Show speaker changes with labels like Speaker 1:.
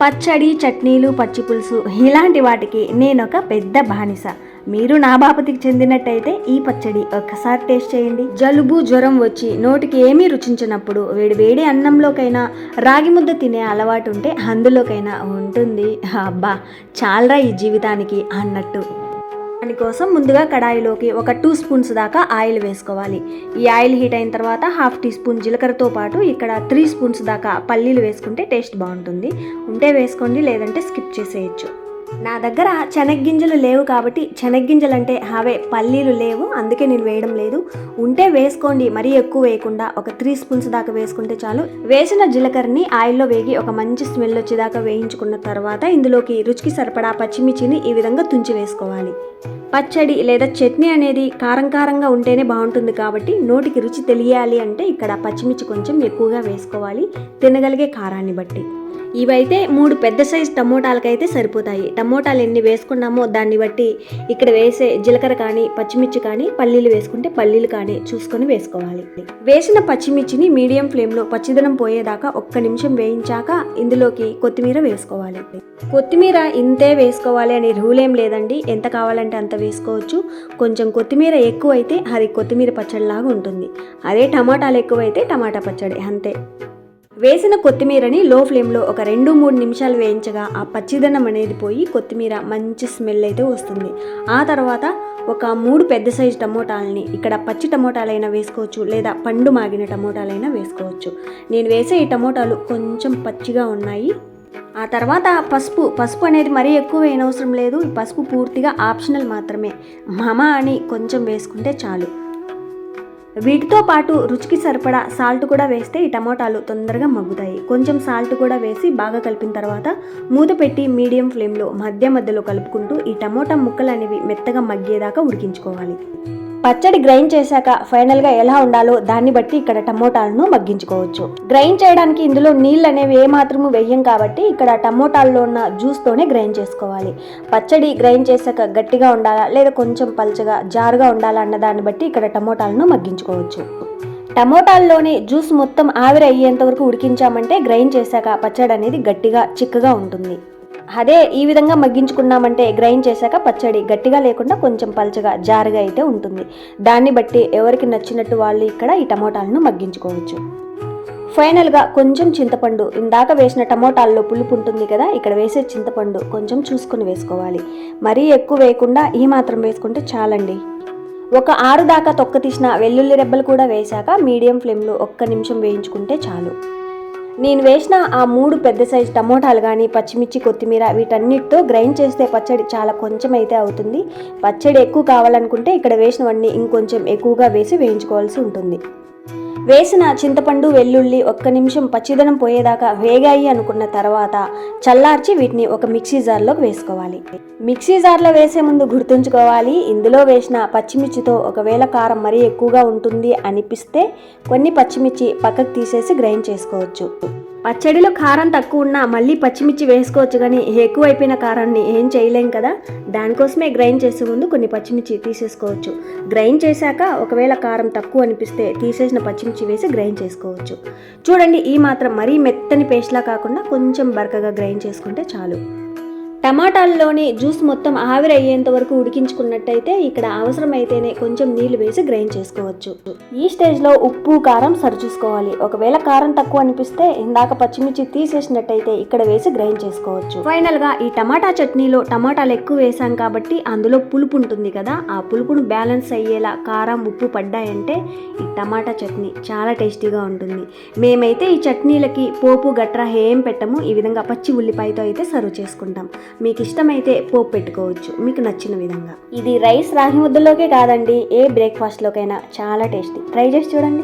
Speaker 1: పచ్చడి, చట్నీలు, పచ్చి పులుసు ఇలాంటి వాటికి నేనొక పెద్ద బానిస. మీరు నా బాపతికి చెందినట్టయితే ఈ పచ్చడి ఒక్కసారి టేస్ట్ చేయండి. జలుబు, జ్వరం వచ్చి నోటికి ఏమీ రుచించినప్పుడు వేడి వేడి అన్నంలోకైనా, రాగి ముద్ద తినే అలవాటు ఉంటే అందులోకైనా ఉంటుంది. అబ్బా చాలరా ఈ జీవితానికి అన్నట్టు. దానికోసం ముందుగా కడాయిలోకి ఒక 2 స్పూన్స్ దాకా ఆయిల్ వేసుకోవాలి. ఈ ఆయిల్ హీట్ అయిన తర్వాత 1/2 టీ స్పూన్ జీలకర్రతో పాటు ఇక్కడ 3 స్పూన్స్ దాకా పల్లీలు వేసుకుంటే టేస్ట్ బాగుంటుంది. ఉంటే వేసుకోండి, లేదంటే స్కిప్ చేసేయచ్చు. నా దగ్గర శనగ్గింజలు లేవు కాబట్టి, శనగ్గింజలు అంటే అవే, పల్లీలు లేవు, అందుకే నేను వేయడం లేదు. ఉంటే వేసుకోండి, మరీ ఎక్కువ వేయకుండా ఒక 3 స్పూన్స్ దాకా వేసుకుంటే చాలు. వేసిన జీలకర్రని ఆయిల్లో వేగి ఒక మంచి స్మెల్ వచ్చేదాకా వేయించుకున్న తర్వాత ఇందులోకి రుచికి సరిపడా పచ్చిమిర్చిని ఈ విధంగా తుంచి వేసుకోవాలి. పచ్చడి లేదా చట్నీ అనేది కారం కారంగా ఉంటేనే బాగుంటుంది కాబట్టి నోటికి రుచి తెలియాలి అంటే ఇక్కడ పచ్చిమిర్చి కొంచెం ఎక్కువగా వేసుకోవాలి, తినగలిగే కారాన్ని బట్టి. ఇవైతే 3 పెద్ద సైజు టమోటాలకైతే సరిపోతాయి. టమోటాలు ఎన్ని వేసుకున్నామో దాన్ని బట్టి ఇక్కడ వేసే జీలకర్ర కానీ, పచ్చిమిర్చి కానీ, పల్లీలు వేసుకుంటే పల్లీలు కానీ చూసుకొని వేసుకోవాలి. వేసిన పచ్చిమిర్చిని మీడియం ఫ్లేమ్లో పచ్చిదనం పోయేదాకా 1 నిమిషం వేయించాక ఇందులోకి కొత్తిమీర వేసుకోవాలి. కొత్తిమీర ఇంతే వేసుకోవాలి అని రూల్ ఏం లేదండి, ఎంత కావాలంటే అంత వేసుకోవచ్చు. కొంచెం కొత్తిమీర ఎక్కువైతే అది కొత్తిమీర పచ్చడిలాగా ఉంటుంది, అదే టమాటాలు ఎక్కువైతే టమాటా పచ్చడి, అంతే. వేసిన కొత్తిమీరని లో ఫ్లేమ్లో ఒక 2-3 నిమిషాలు వేయించగా ఆ పచ్చిదనం అనేది పోయి కొత్తిమీర మంచి స్మెల్ అయితే వస్తుంది. ఆ తర్వాత ఒక 3 పెద్ద సైజు టమోటాలని, ఇక్కడ పచ్చి టమోటాలైనా వేసుకోవచ్చు లేదా పండు మాగిన టమోటాలైనా వేసుకోవచ్చు. నేను వేసే ఈ టమోటాలు కొంచెం పచ్చిగా ఉన్నాయి. ఆ తర్వాత పసుపు అనేది మరీ ఎక్కువ వేయనవసరం లేదు. ఈ పసుపు పూర్తిగా ఆప్షనల్ మాత్రమే, మామ అని కొంచెం వేసుకుంటే చాలు. వీటితో పాటు రుచికి సరిపడా సాల్ట్ కూడా వేస్తే ఈ టమోటాలు తొందరగా మగ్గుతాయి. కొంచెం సాల్ట్ కూడా వేసి బాగా కలిపిన తర్వాత మూత పెట్టి మీడియం ఫ్లేమ్లో మధ్యలో కలుపుకుంటూ ఈ టమోటా ముక్కలు అనేవి మెత్తగా మగ్గేదాకా ఉడికించుకోవాలి. పచ్చడి గ్రైండ్ చేశాక ఫైనల్గా ఎలా ఉండాలో దాన్ని బట్టి ఇక్కడ టమోటాలను మగ్గించుకోవచ్చు. గ్రైండ్ చేయడానికి ఇందులో నీళ్ళు అనేవి ఏమాత్రము వేయం కాబట్టి ఇక్కడ టమోటాల్లో ఉన్న జ్యూస్తోనే గ్రైండ్ చేసుకోవాలి. పచ్చడి గ్రైండ్ చేశాక గట్టిగా ఉండాలా లేదా కొంచెం పల్చగా జారుగా ఉండాలా అన్న దాన్ని బట్టి ఇక్కడ టమోటాలను మగ్గించుకోవచ్చు. టమోటాల్లోని జ్యూస్ మొత్తం ఆవిరి అయ్యేంత వరకు ఉడికించామంటే గ్రైండ్ చేశాక పచ్చడి అనేది గట్టిగా చిక్కగా ఉంటుంది. అదే ఈ విధంగా మగ్గించుకున్నామంటే గ్రైండ్ చేశాక పచ్చడి గట్టిగా లేకుండా కొంచెం పల్చగా జారుగా అయితే ఉంటుంది. దాన్ని బట్టి ఎవరికి నచ్చినట్టు వాళ్ళు ఇక్కడ ఈ టమోటాలను మగ్గించుకోవచ్చు. ఫైనల్గా కొంచెం చింతపండు, ఇందాక వేసిన టమోటాల్లో పులుపు ఉంటుంది కదా, ఇక్కడ వేసే చింతపండు కొంచెం చూసుకొని వేసుకోవాలి. మరీ ఎక్కువ వేయకుండా ఈ మాత్రం వేసుకుంటే చాలండి. ఒక 6 దాకా తొక్క తీసిన వెల్లుల్లి రెబ్బలు కూడా వేశాక మీడియం ఫ్లేమ్లో 1 నిమిషం వేయించుకుంటే చాలు. నేను వేసిన ఆ 3 పెద్ద సైజు టమోటాలు కానీ, పచ్చిమిర్చి, కొత్తిమీర వీటన్నిటితో గ్రైండ్ చేస్తే పచ్చడి చాలా కొంచెం అయితే అవుతుంది. పచ్చడి ఎక్కువ కావాలనుకుంటే ఇక్కడ వేసినవన్నీ ఇంకొంచెం ఎక్కువగా వేసి వేయించుకోవాల్సి ఉంటుంది. వేసిన చింతపండు, వెల్లుల్లి 1 నిమిషం పచ్చిదనం పోయేదాకా వేగాయి అనుకున్న తర్వాత చల్లార్చి వీటిని ఒక మిక్సీ జార్లోకి వేసుకోవాలి. మిక్సీ జార్లో వేసే ముందు గుర్తుంచుకోవాలి, ఇందులో వేసిన పచ్చిమిర్చితో ఒకవేళ కారం మరీ ఎక్కువగా ఉంటుంది అనిపిస్తే కొన్ని పచ్చిమిర్చి పక్కకు తీసేసి గ్రైండ్ చేసుకోవచ్చు. పచ్చడిలో కారం తక్కువ ఉన్నా మళ్ళీ పచ్చిమిర్చి వేసుకోవచ్చు, కానీ ఎక్కువైపోయిన కారాన్ని ఏం చేయలేం కదా, దానికోసమే గ్రైండ్ చేసే ముందు కొన్ని పచ్చిమిర్చి తీసేసుకోవచ్చు. గ్రైండ్ చేశాక ఒకవేళ కారం తక్కువ అనిపిస్తే తీసేసిన పచ్చిమిర్చి వేసి గ్రైండ్ చేసుకోవచ్చు. చూడండి, ఈ మాత్రం మరీ మెత్తని పేస్ట్లా కాకుండా కొంచెం బరకగా గ్రైండ్ చేసుకుంటే చాలు. టమాటాల్లోని జ్యూస్ మొత్తం ఆవిరి అయ్యేంత వరకు ఉడికించుకున్నట్టయితే ఇక్కడ అవసరమైతేనే కొంచెం నీళ్లు వేసి గ్రైండ్ చేసుకోవచ్చు. ఈ స్టేజ్లో ఉప్పు, కారం సరిచూసుకోవాలి. ఒకవేళ కారం తక్కువ అనిపిస్తే ఇందాక పచ్చిమిర్చి తీసేసినట్టయితే ఇక్కడ వేసి గ్రైండ్ చేసుకోవచ్చు. ఫైనల్గా ఈ టమాటా చట్నీలో టమాటాలు ఎక్కువ వేసాం కాబట్టి అందులో పులుపు ఉంటుంది కదా, ఆ పులుపును బ్యాలెన్స్ అయ్యేలా కారం, ఉప్పు పడ్డాయంటే ఈ టమాటా చట్నీ చాలా టేస్టీగా ఉంటుంది. మేమైతే ఈ చట్నీలకి పోపు గట్రా ఏం పెట్టము, ఈ విధంగా పచ్చి ఉల్లిపాయతో అయితే సర్వ్ చేసుకుంటాం. మీకు ఇష్టమైతే పోపు పెట్టుకోవచ్చు మీకు నచ్చిన విధంగా. ఇది రైస్, రాగి ముద్దలోకే కాదండి, ఏ బ్రేక్ఫాస్ట్లోకైనా చాలా టేస్టీ. ట్రై చేసి చూడండి.